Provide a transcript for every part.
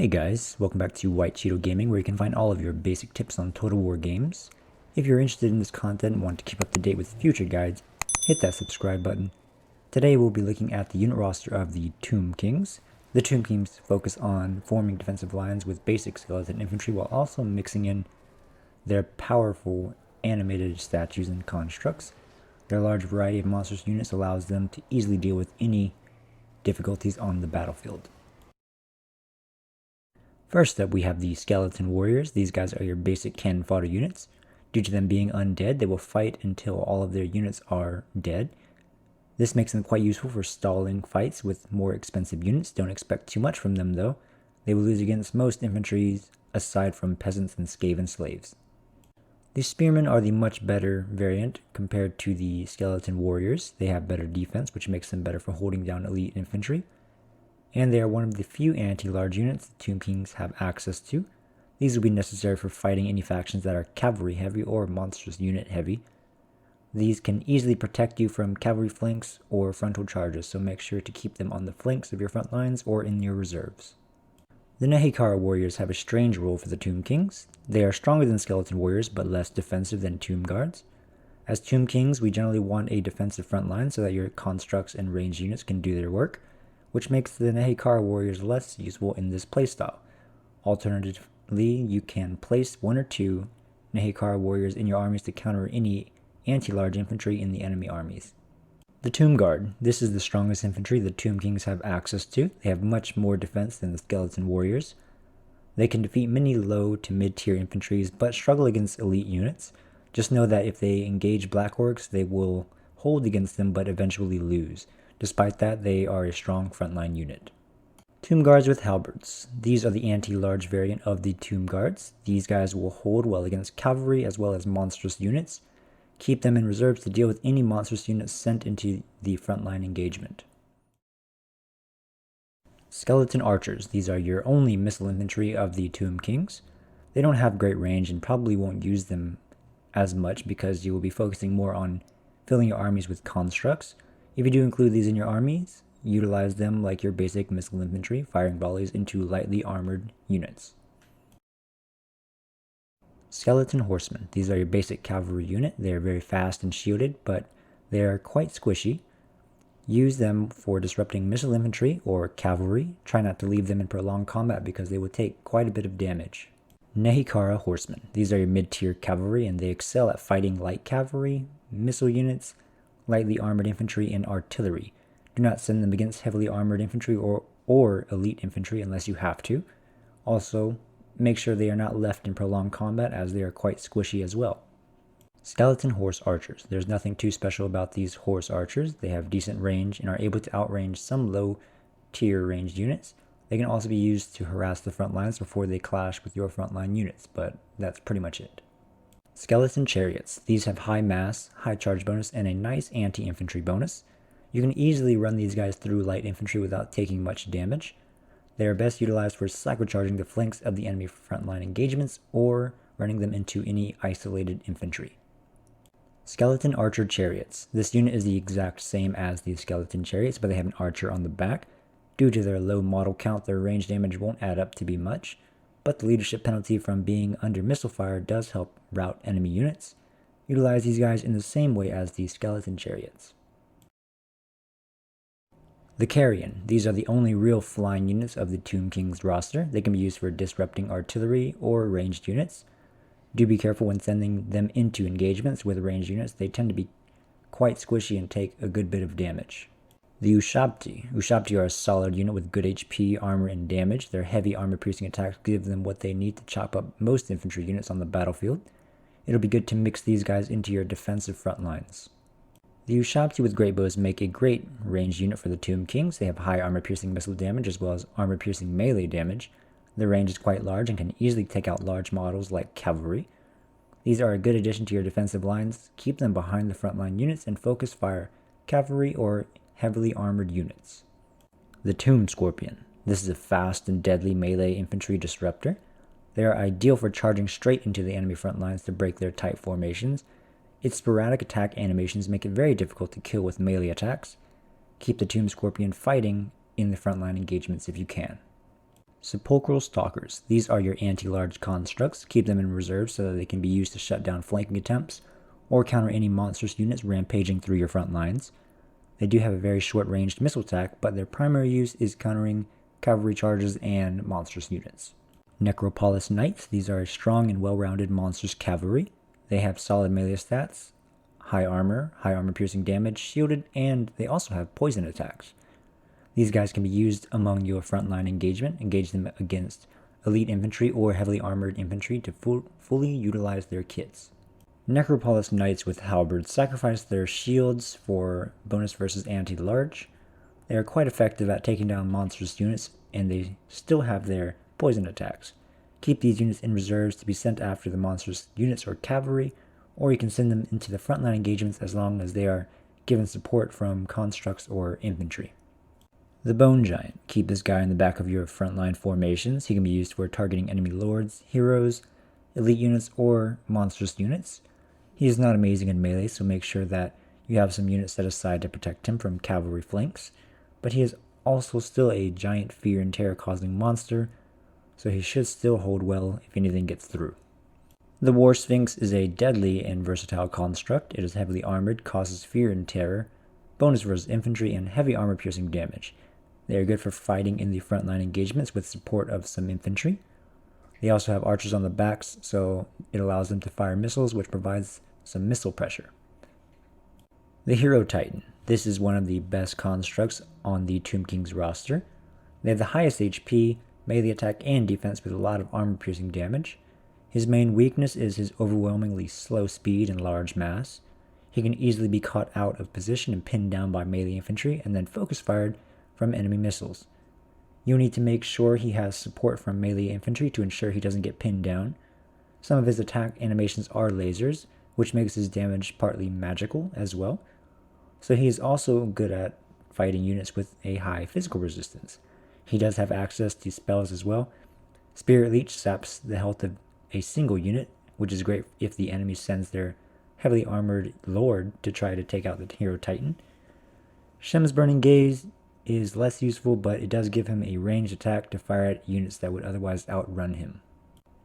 Hey guys, welcome back to White Cheeto Gaming, where you can find all of your basic tips on Total War games. If you're interested in this content and want to keep up to date with future guides, hit that subscribe button. Today we'll be looking at the unit roster of the Tomb Kings. The Tomb Kings focus on forming defensive lines with basic skeleton infantry while also mixing in their powerful animated statues and constructs. Their large variety of monstrous units allows them to easily deal with any difficulties on the battlefield. First up, we have the Skeleton Warriors. These guys are your basic cannon fodder units. Due to them being undead, they will fight until all of their units are dead. This makes them quite useful for stalling fights with more expensive units. Don't expect too much from them though. They will lose against most infantry aside from peasants and Skaven slaves. The Spearmen are the much better variant compared to the Skeleton Warriors. They have better defense, which makes them better for holding down elite infantry. And they are one of the few anti-large units the Tomb Kings have access to. These will be necessary for fighting any factions that are cavalry heavy or monstrous unit heavy. These can easily protect you from cavalry flanks or frontal charges, so make sure to keep them on the flanks of your front lines or in your reserves. The Nehekara warriors have a strange role for the Tomb Kings. They are stronger than Skeleton warriors but less defensive than Tomb Guards. As Tomb Kings, we generally want a defensive front line so that your constructs and ranged units can do their work, which makes the Nehekara warriors less useful in this playstyle. Alternatively, you can place one or two Nehekara warriors in your armies to counter any anti-large infantry in the enemy armies. The Tomb Guard. This is the strongest infantry the Tomb Kings have access to. They have much more defense than the Skeleton warriors. They can defeat many low to mid-tier infantries, but struggle against elite units. Just know that if they engage Black Orcs, they will hold against them but eventually lose. Despite that, they are a strong frontline unit. Tomb Guards with Halberds. These are the anti-large variant of the Tomb Guards. These guys will hold well against cavalry as well as monstrous units. Keep them in reserves to deal with any monstrous units sent into the frontline engagement. Skeleton Archers. These are your only missile infantry of the Tomb Kings. They don't have great range and probably won't use them as much because you will be focusing more on filling your armies with constructs. If you do include these in your armies, utilize them like your basic missile infantry, firing volleys into lightly armored units. Skeleton Horsemen. These are your basic cavalry unit. They are very fast and shielded, but they are quite squishy. Use them for disrupting missile infantry or cavalry. Try not to leave them in prolonged combat because they will take quite a bit of damage. Nehekara Horsemen. These are your mid-tier cavalry and they excel at fighting light cavalry, missile units, lightly armored infantry, and artillery. Do not send them against heavily armored infantry or elite infantry unless you have to. Also, make sure they are not left in prolonged combat as they are quite squishy as well. Skeleton Horse Archers. There's nothing too special about these horse archers. They have decent range and are able to outrange some low tier ranged units. They can also be used to harass the front lines before they clash with your frontline units, but that's pretty much it. Skeleton Chariots. These have high mass, high charge bonus, and a nice anti-infantry bonus. You can easily run these guys through light infantry without taking much damage. They are best utilized for cyclocharging the flanks of the enemy frontline engagements or running them into any isolated infantry. Skeleton Archer Chariots. This unit is the exact same as the Skeleton Chariots, but they have an archer on the back. Due to their low model count, their range damage won't add up to be much, but the leadership penalty from being under missile fire does help rout enemy units. Utilize these guys in the same way as the Skeleton Chariots. The Carrion. These are the only real flying units of the Tomb Kings roster. They can be used for disrupting artillery or ranged units. Do be careful when sending them into engagements with ranged units. They tend to be quite squishy and take a good bit of damage. The Ushabti. Ushabti are a solid unit with good HP, armor, and damage. Their heavy armor-piercing attacks give them what they need to chop up most infantry units on the battlefield. It'll be good to mix these guys into your defensive front lines. The Ushabti with great bows make a great ranged unit for the Tomb Kings. They have high armor-piercing missile damage as well as armor-piercing melee damage. Their range is quite large and can easily take out large models like cavalry. These are a good addition to your defensive lines. Keep them behind the frontline units and focus fire cavalry or heavily armored units. The Tomb Scorpion. This is a fast and deadly melee infantry disruptor. They are ideal for charging straight into the enemy front lines to break their tight formations. Its sporadic attack animations make it very difficult to kill with melee attacks. Keep the Tomb Scorpion fighting in the frontline engagements if you can. Sepulchral Stalkers. These are your anti-large constructs. Keep them in reserve so that they can be used to shut down flanking attempts or counter any monstrous units rampaging through your front lines. They do have a very short-ranged missile attack, but their primary use is countering cavalry charges and monstrous units. Necropolis Knights. These are a strong and well-rounded monstrous cavalry. They have solid melee stats, high armor piercing damage, shielded, and they also have poison attacks. These guys can be used among your frontline engagement. Engage them against elite infantry or heavily armored infantry to fully utilize their kits. Necropolis Knights with halberds sacrifice their shields for bonus versus anti-large. They are quite effective at taking down monstrous units, and they still have their poison attacks. Keep these units in reserves to be sent after the monstrous units or cavalry, or you can send them into the frontline engagements as long as they are given support from constructs or infantry. The Bone Giant. Keep this guy in the back of your frontline formations. He can be used for targeting enemy lords, heroes, elite units, or monstrous units. He is not amazing in melee, so make sure that you have some units set aside to protect him from cavalry flanks, but he is also still a giant fear and terror causing monster, so he should still hold well if anything gets through. The War Sphinx is a deadly and versatile construct. It is heavily armored, causes fear and terror, bonus versus infantry, and heavy armor piercing damage. They are good for fighting in the frontline engagements with support of some infantry. They also have archers on the backs, so it allows them to fire missiles, which provides some missile pressure. The Hero Titan. This is one of the best constructs on the Tomb King's roster. They have the highest HP, melee attack, and defense with a lot of armor piercing damage. His main weakness is his overwhelmingly slow speed and large mass. He can easily be caught out of position and pinned down by melee infantry and then focus fired from enemy missiles. You'll need to make sure he has support from melee infantry to ensure he doesn't get pinned down. Some of his attack animations are lasers, which makes his damage partly magical as well. So he is also good at fighting units with a high physical resistance. He does have access to spells as well. Spirit Leech saps the health of a single unit, which is great if the enemy sends their heavily armored lord to try to take out the Hero Titan. Shem's Burning Gaze is less useful, but it does give him a ranged attack to fire at units that would otherwise outrun him.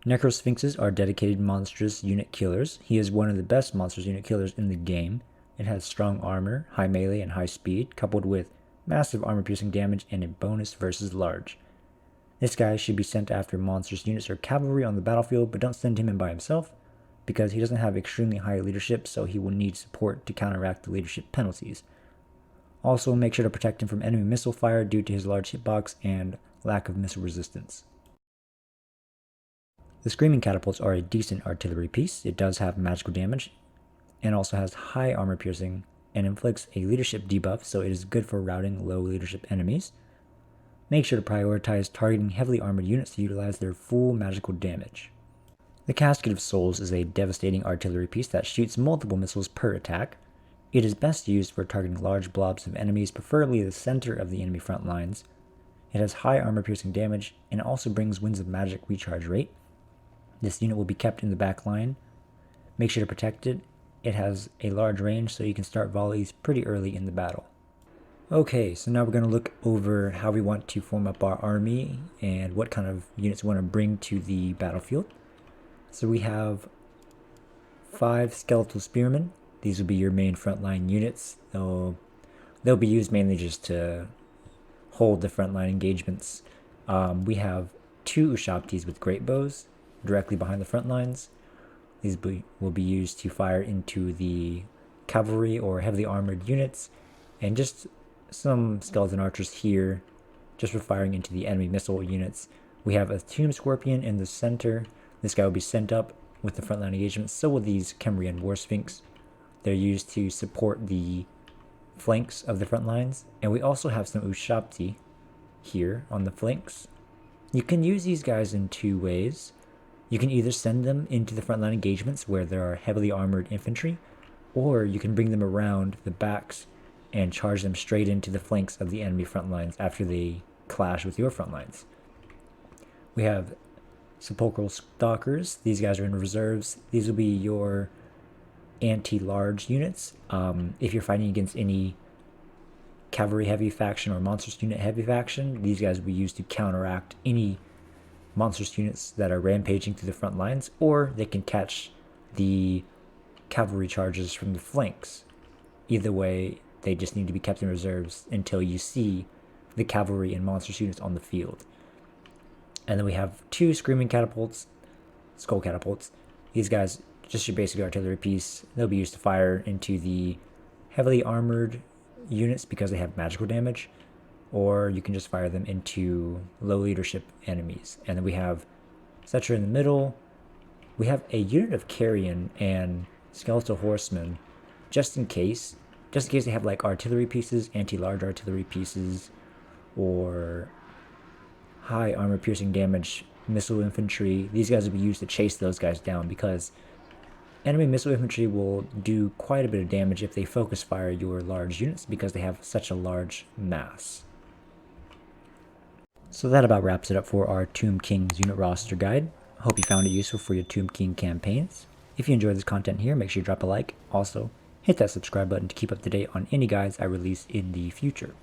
Necrosphinxes are dedicated monstrous unit killers. He is one of the best monstrous unit killers in the game. It has strong armor, high melee, and high speed, coupled with massive armor piercing damage and a bonus versus large. This guy should be sent after monstrous units or cavalry on the battlefield, but don't send him in by himself, because he doesn't have extremely high leadership, so he will need support to counteract the leadership penalties. Also, make sure to protect him from enemy missile fire due to his large hitbox and lack of missile resistance. The Screaming Catapults are a decent artillery piece. It does have magical damage and also has high armor piercing and inflicts a leadership debuff, so it is good for routing low leadership enemies. Make sure to prioritize targeting heavily armored units to utilize their full magical damage. The Casket of Souls is a devastating artillery piece that shoots multiple missiles per attack. It is best used for targeting large blobs of enemies, preferably the center of the enemy front lines. It has high armor piercing damage and also brings Winds of Magic recharge rate. This unit will be kept in the back line. Make sure to protect it. It has a large range, so you can start volleys pretty early in the battle. Okay, so now we're going to look over how we want to form up our army and what kind of units we want to bring to the battlefield. So we have 5 Skeletal Spearmen. These will be your main frontline units. They'll be used mainly just to hold the frontline engagements. We have 2 Ushabtis with great bows directly behind the front lines. These will be used to fire into the cavalry or heavily armored units, and just some skeleton archers here just for firing into the enemy missile units. We have a Tomb Scorpion in the center. This guy will be sent up with the frontline engagements. So will these Cavalry War Sphinx. They're used to support the flanks of the front lines. And we also have some Ushabti here on the flanks. You can use these guys in 2 ways. You can either send them into the frontline engagements where there are heavily armored infantry, or you can bring them around the backs and charge them straight into the flanks of the enemy front lines after they clash with your front lines. We have Sepulchral Stalkers. These guys are in reserves. These will be your anti-large units. If you're fighting against any cavalry heavy faction or monstrous unit heavy faction, these guys will be used to counteract any monstrous units that are rampaging through the front lines, or they can catch the cavalry charges from the flanks. Either way, they just need to be kept in reserves until you see the cavalry and monstrous units on the field. And then we have 2 screaming catapults, skull catapults. These guys, just your basic artillery piece, they'll be used to fire into the heavily armored units because they have magical damage, or you can just fire them into low leadership enemies. And then we have Settra in the middle. We have a unit of carrion and skeletal horsemen, just in case they have like artillery pieces, anti-large artillery pieces, or high armor piercing damage missile infantry. These guys will be used to chase those guys down, because enemy missile infantry will do quite a bit of damage if they focus fire your large units, because they have such a large mass. So that about wraps it up for our Tomb King's unit roster guide. Hope you found it useful for your Tomb King campaigns. If you enjoyed this content here, make sure you drop a like. Also, hit that subscribe button to keep up to date on any guides I release in the future.